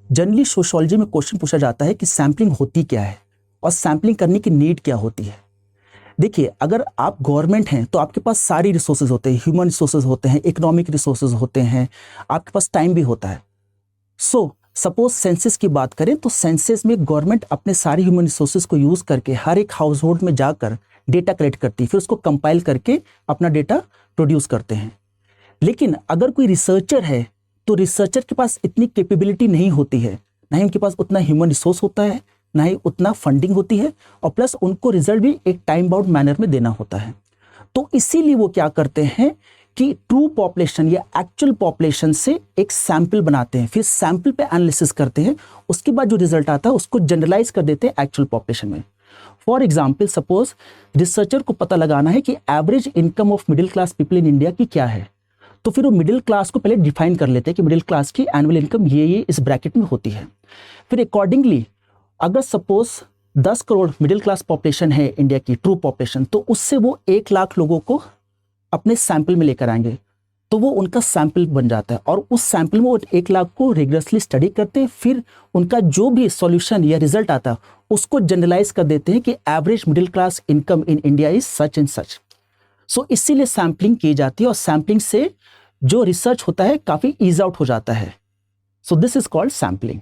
Generally sociology में question पूछा जाता है कि सैम्पलिंग होती क्या है और सैम्पलिंग करने की नीड क्या होती है। देखिए, अगर आप गवर्नमेंट हैं तो आपके पास सारी रिसोर्सेज होते हैं, ह्यूमन रिसोर्सेज होते हैं, इकोनॉमिक रिसोर्सेज होते हैं, आपके पास टाइम भी होता है। सो सपोज सेंसस की बात करें तो सेंसस में गवर्नमेंट अपने सारे ह्यूमन रिसोर्सेज को यूज करके हर एक हाउस होल्ड में जाकर डेटा कलेक्ट करती है, फिर उसको कंपाइल करके अपना डेटा प्रोड्यूस करते हैं। लेकिन अगर कोई रिसर्चर है तो रिसर्चर के पास इतनी कैपेबिलिटी नहीं होती है, ना ही उनके पास उतना ह्यूमन रिसोर्स होता है, ना ही उतना फंडिंग होती है, और प्लस उनको रिजल्ट भी एक टाइम बाउंड मैनर में देना होता है। तो इसीलिए वो क्या करते हैं कि ट्रू पॉपुलेशन या एक्चुअल पॉपुलेशन से एक सैंपल बनाते हैं, फिर सैंपल पे एनालिसिस करते हैं, उसके बाद जो रिजल्ट आता है उसको जनरलाइज कर देते हैं एक्चुअल पॉपुलेशन में। फॉर एग्जाम्पल, सपोज रिसर्चर को पता लगाना है कि average income of middle class people in India की क्या है, तो फिर वो मिडिल क्लास को पहले डिफाइन कर लेते हैं कि मिडिल क्लास की एनुअल इनकम ये इस ब्रैकेट में होती है। फिर अकॉर्डिंगली अगर suppose 10 crore middle class population है इंडिया की ट्रू पॉपुलेशन, तो उससे वो 1 लाख लोगों को अपने सैंपल में लेकर आएंगे, तो वो उनका सैंपल बन जाता है और उस सैंपल में वो 1 लाख को रिगरसली स्टडी करते हैं, फिर उनका जो भी सॉल्यूशन या रिजल्ट आता है उसको जनरलाइज कर देते हैं कि average middle class income in India is such and such. So इसीलिए सैंपलिंग की जाती है और सैंपलिंग से जो रिसर्च होता है काफी ईज आउट हो जाता है। So this is called sampling.